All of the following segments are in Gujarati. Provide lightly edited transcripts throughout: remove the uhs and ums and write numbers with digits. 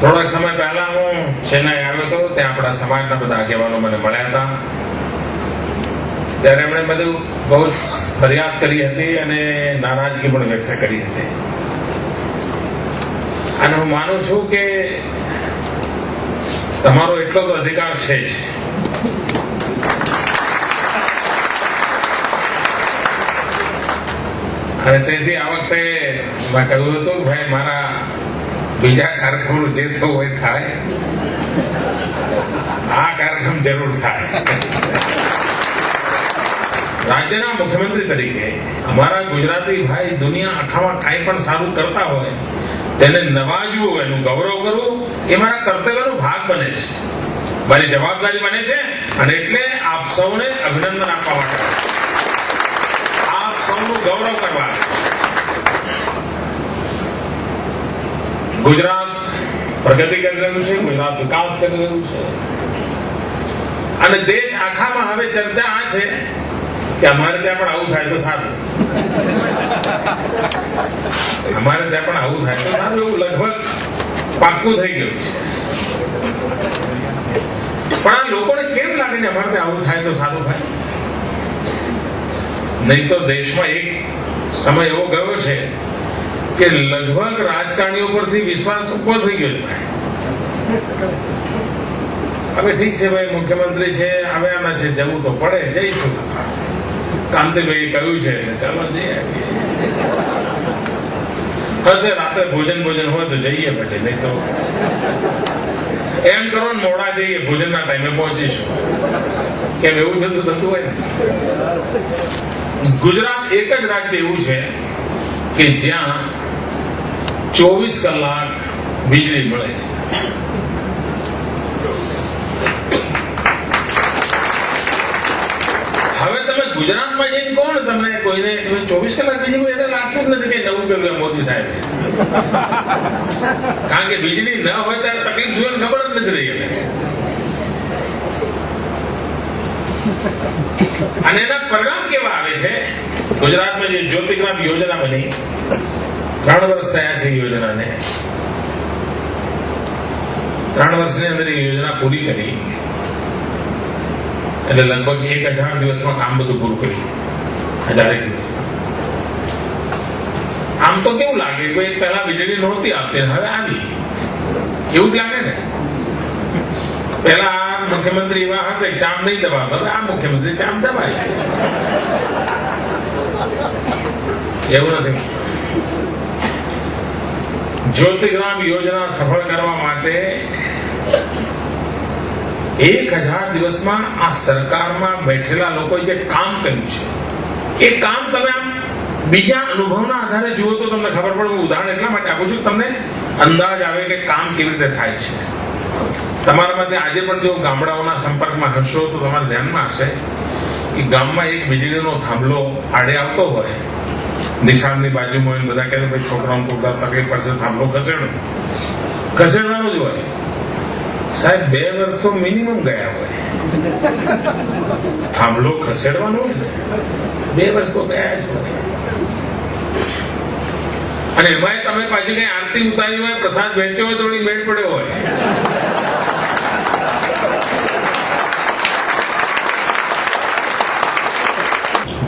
થોડાક સમય પહેલા હું ચેન્નાઈ આવ્યો હતો. ત્યાં આપણા સમાજના બધા આગેવાનો મને મળ્યા હતા. ત્યારે એમણે બધું બહુ જ ફરિયાદ કરી હતી અને નારાજગી પણ વ્યક્ત કરી હતી. અને હું માનું છું કે તમારો એટલો તો અધિકાર છે જ. અને તેથી આ વખતે મેં કહ્યું હતું ભાઈ મારા બીજા કાર્યક્રમનું જે થવું હોય થાય, આ કાર્યક્રમ જરૂર થાય. રાજ્યના મુખ્યમંત્રી તરીકે અમારા ગુજરાતી ભાઈ દુનિયા આખામાં કાંઈ પણ સારું કરતા હોય તેને નવાજવું, એનું ગૌરવ કરવું એ મારા કર્તવ્યનો ભાગ બને છે, મારી જવાબદારી બને છે. અને એટલે આપ સૌને અભિનંદન આપવા માટે, આપ સૌનું ગૌરવ કરવા. ગુજરાત પ્રગતિ કરી રહ્યું છે, ગુજરાત વિકાસ કરી રહ્યું છે. અને દેશ આખામાં હવે ચર્ચા આ છે કે અમારે ત્યાં પણ આવું થાય તો સારું, અમારે ત્યાં પણ આવું થાય તો સારું, એવું લગભગ પાક્કું થઈ ગયું છે. પણ આ લોકોને કેમ લાગે છે અમારે ત્યાં આવું થાય તો સારું થાય? નહીં તો દેશમાં એક સમય એવો ગયો છે કે લગભગ રાજકારણીઓ પરથી વિશ્વાસ ઉભો થઈ ગયો છે. હવે ઠીક છે ભાઈ, મુખ્યમંત્રી છે, આવ્યાના છે, જવું તો પડે, જઈશું. કાંતિભાઈ કહ્યું છે એટલે ચાલો જઈએ. હશે રાતે ભોજન હોય તો જઈએ, પછી નહીં તો એમ કરો ને મોડા જઈએ, ભોજનના ટાઈમે પહોંચીશું. કેમ એવું બધું થતું હોય ને? ગુજરાત એક જ રાજ્ય એવું છે કે જ્યાં 24 કલાક વીજળી મળે છે. હવે તમે ગુજરાતમાં જઈને કહો ને તમને કોઈને 24 કલાક વીજળી એને લાગતું જ નથી કે નવું કર્યું મોદી સાહેબે. કારણ કે વીજળી ન હોય ત્યારે તકલીફ શું ખબર જ નથી રહી. અને એના પરિણામ કેવા આવે છે? ગુજરાતમાં જે જ્યોતિગ્રામ યોજના બની, 3 વર્ષ થયા છે યોજનાને. 3 વર્ષની અંદર એ યોજના પૂરી કરી એટલે લગભગ 1000 દિવસમાં કામ બધું પૂરું કર્યું. 1000 દિવસમાં. આમ તો કેવું લાગે કે પહેલા વીજળી નહોતી આપતી, હવે આવી, એવું જ લાગે ને. પહેલા આ મુખ્યમંત્રી એવા હશે ચામ નહીં દબાવતો, હવે આ મુખ્યમંત્રી ચામ દબાય. એવું નથી. જ્યોતિગ્રામ યોજના સફળ કરવા માટે 1000 દિવસમાં આ સરકારમાં બેઠેલા લોકોએ જે કામ કર્યું છે એ કામ તમે આમ બીજા અનુભવના આધારે જુઓ તો તમને ખબર પડે. હું ઉદાહરણ એટલા માટે આપું છું તમને અંદાજ આવે કે કામ કેવી રીતે થાય છે. તમારામાંથી આજે પણ જો ગામડાઓના સંપર્કમાં હશો તો તમારા ધ્યાનમાં હશે કે ગામમાં એક વીજળીનો થાંભલો આડે આવતો હોય, નિશાળની બાજુમાં હોય, બધા કહે ભાઈ છોકરાઓને કોઈ તકલીફ પડશે, થાંભલો ખસેડવાનો જ હોય. સાહેબ 2 વર્ષ તો મિનિમમ ગયા હોય. થાંભલો ખસેડવાનો હોય 2 વર્ષ તો ગયા જ હોય. અને એમાં તમે પાછી કઈ આરતી ઉતારી હોય, પ્રસાદ વહેંચ્યો હોય, થોડી મેળ પડ્યો હોય.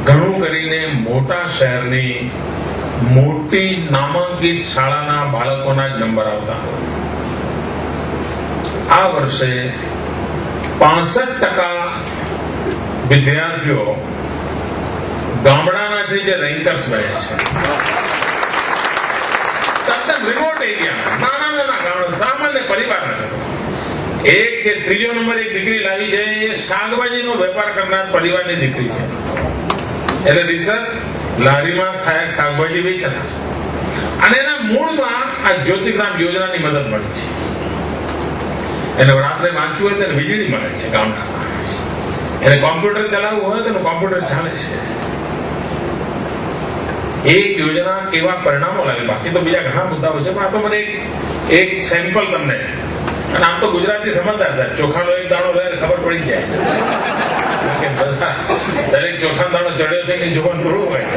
ઘણું કરીને મોટા શહેરની મોટી નામાંકિત શાળાના બાળકોના જ નંબર આવતા. આ વર્ષે 65% વિદ્યાર્થીઓ ગામડાના છે જે રેન્કર્સ બને છે. તદ્દન રિમોટ એરિયા, નાના ગામડા, સામાન્ય પરિવારના છે. એક કે 3જો નંબર એક દીકરી લાવી છે, એ શાકભાજીનો વેપાર કરનાર પરિવારની દીકરી છે. એટલે રીસર લારીમાં શાકભાજી વેચતા. અને એના મૂળમાં આ જ્યોતિગ્રામ યોજનાની મદદ મળી છે. એને રાત્રે વાંચવું હોય ત્યારે વીજળી મળે છે ગામડામાં. એને કોમ્પ્યુટર ચલાવવું હોય તો કોમ્પ્યુટર ચાલે છે. એક યોજના કેવા પરિણામો લાવે, બાકી તો બીજા ઘણા મુદ્દાઓ છે, પણ આ તો મને એક સેમ્પલ તમને. અને આમ તો ગુજરાતી સમજદાર થાય, ચોખાનો એક દાણો રહે ખબર પડી જાય. દરેક ચોખાનો દાણો ચડ્યો છે કે જોવાનું થોડું હોય.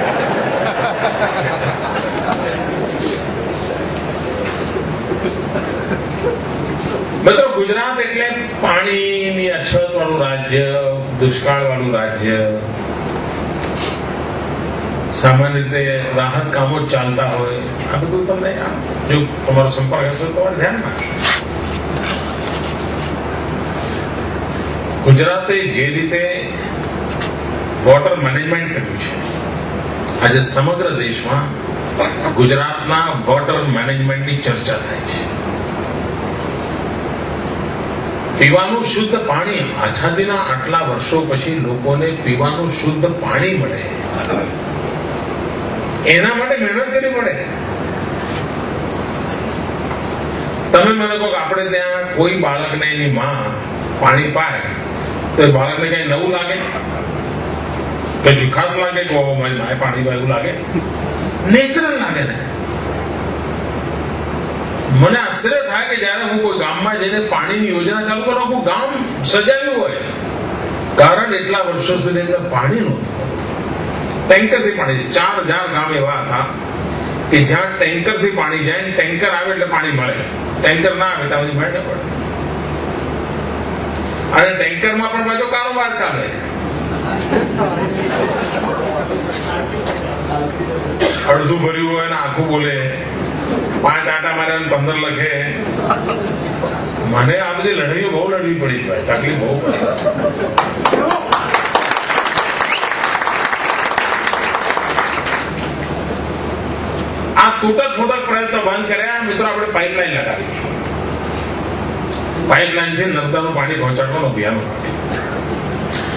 મિત્રો, ગુજરાત એટલે પાણીની અછત વાળું રાજ્ય, દુષ્કાળ વાળું રાજ્ય, સામાન્ય રીતે રાહત કામો ચાલતા હોય, આ બધું તમને જો તમારો સંપર્ક હશે તો તમારે ધ્યાનમાં. ગુજરાતે જે રીતે વોટર મેનેજમેન્ટ કર્યું છે, આજે સમગ્ર દેશમાં ગુજરાતના વોટર મેનેજમેન્ટની ચર્ચા થાય છે. પીવાનું શુદ્ધ પાણી, આઝાદીના આટલા વર્ષો પછી લોકોને પીવાનું શુદ્ધ પાણી મળે, એના માટે મહેનત કરવી પડે. તમે મને કહો કે આપણે ત્યાં કોઈ બાળકને એની માં પાણી પાય તો એ બાળકને કઈ નવું લાગે, કઈ ખાસ લાગે કે મારી માએ પાણી પાય એવું લાગે? નેચરલ લાગે ને. મને આશ્ચર્ય થાય કે જયારે હું કોઈ ગામમાં જઈને પાણીની યોજના ચાલુ કરું, આખું ગામ સજાવ્યું હોય, કારણ એટલા વર્ષો સુધી એમને પાણી નહોતું. ટેન્કરથી પાણી, 4000 ગામ એવા હતા કે જ્યાં ટેન્કરથી પાણી જાય, ટેન્કર આવે એટલે પાણી મળે, ટેન્કર ના આવે ત્યાં સુધી મળે પડે. અને ટેન્કરમાં પણ પાછો કારોબાર ચાલે. અડધું ભર્યું હોય ને આખું બોલે, 5 આટા મારે 15 લખે. મને આ બધી લડાઈઓ બહુ લડવી પડી ભાઈ, તકલીફ બહુ પડી. આ તૂટક ફૂટક પ્રયત્નો બંધ કર્યા. મિત્રો, આપણે પાઇપલાઇન લગાવી, પાઇપલાઇન થી નર્મદાનું પાણી પહોંચાડવાનું અભિયાન ઉપાડ્યું.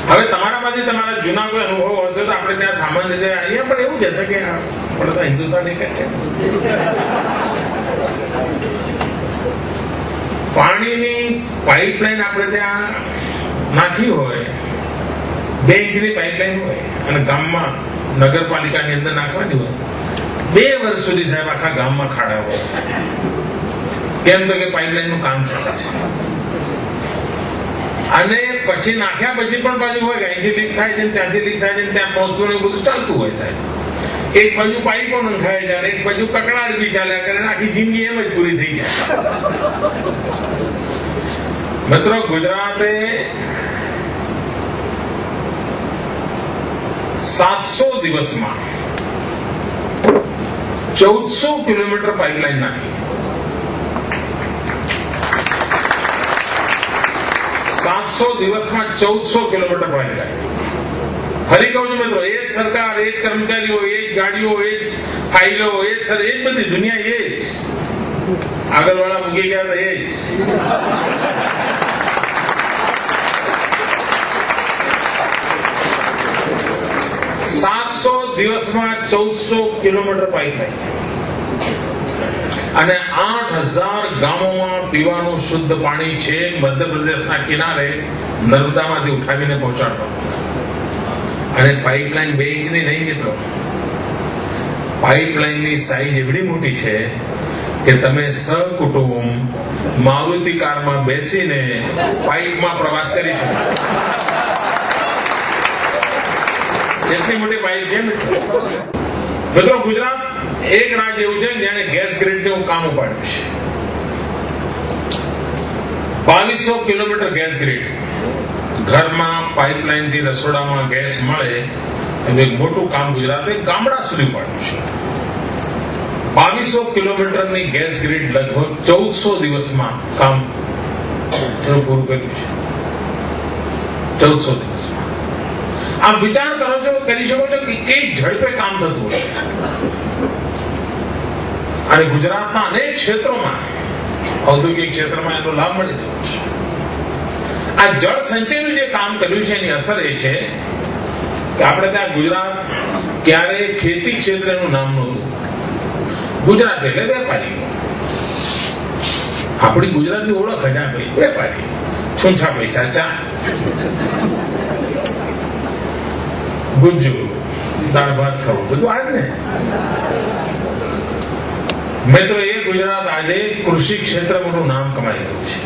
હવે તમારામાંથી તમારા જૂના કોઈ અનુભવ હશે તો આપણે ત્યાં સામાન્ય રીતે અહીંયા પણ એવું જ હશે કે આપણે તો હિન્દુસ્તાન એક જ છે. પાણીની પાઇપલાઇન આપણે ત્યાં નાખી હોય, 2 ઇંચની પાઇપલાઇન હોય અને ગામમાં નગરપાલિકાની અંદર નાખવાની હોય, 2 વર્ષ સુધી સાહેબ આખા ગામમાં ખાડા હોય. કેમ તો કે પાઇપલાઇનનું કામ ચાલે છે. અને પછી નાખ્યા પછી પણ બાજુ હોય કે અહીંથી લીક થાય છે, ત્યાંથી લીક થાય છે, ત્યાં પહોંચતું એવું બધું ચાલતું હોય સાહેબ. એક બાજુ પાઇપો નંખાય જાય, એક બાજુ કકડાટ બી ચાલ્યા કરે, આખી જિંદગી એમ જ પૂરી થઈ જાય. મિત્રો, ગુજરાતે 700 દિવસમાં 1400 કિલોમીટર પાઇપલાઇન નાખી. 700 દિવસમાં 1400 કિલોમીટર પાઇપલાઇન. ફરી કહું છું મિત્રો, એ જ સરકાર, એ જ કર્મચારીઓ, એ જ ગાડીઓ, એ જ ફાઇલો, એ જ બધી દુનિયા, એ જ આગળ વાળા મૂકી ગયા હતા, એ જ. દિવસમાં 1400 કિલોમીટર પાઇપલાઇન અને 8000 ગામોમાં પીવાનું શુદ્ધ પાણી છે. મધ્યપ્રદેશના કિનારે નર્મદામાંથી ઉઠાવીને પહોંચાડવાનું. અને પાઇપલાઇન 2 ઇંચની નહીં મિત્રો, પાઇપલાઇનની સાઈઝ એવડી મોટી છે કે તમે સહકુટુંબ મારુતિ કારમાં બેસીને પાઇપમાં પ્રવાસ કરી શકો. એટલી મોટી પાઇપ છે મિત્રો. ગુજરાત એક રાજ્ય એવું છે જેને ગેસ ગ્રીડનું કામ ઉપાડ્યું છે. 2200 કિલોમીટર ગેસ ગ્રીડ. ઘરમાં પાઇપલાઇન થી રસોડામાં ગેસ મળે એનું એક મોટું કામ ગુજરાતે ગામડા સુધી ઉપાડ્યું છે. 2200 કિલોમીટરની ગેસ ગ્રીડ લગભગ 1400 દિવસમાં કામ એનું પૂરું કર્યું છે. 1400 દિવસમાં. આમ વિચાર કરો છો, કરી શકો છો કે કઈ ઝડપે કામ થતું હશે. અને ગુજરાતના અનેક ક્ષેત્રોમાં, ઔદ્યોગિક ક્ષેત્રમાં એનો લાભ મળી રહ્યો છે. આ જળ સંચયનું જે કામ કર્યું છે એની અસર એ છે કે આપણે ત્યાં ગુજરાત ક્યારે ખેતી ક્ષેત્રનું નામ નહોતું. ગુજરાત એટલે વેપારી. આપણી ગુજરાતની ઓળખ જ આ ભાઈ વેપારી. છૂંછા પૈસા ચા, ગુજ્જુ, દાળ ભાત ખાવું, બધું આજ ને. મિત્રો, એ ગુજરાત આજે કૃષિ ક્ષેત્ર મોટું નામ કમાઈ રહ્યું છે.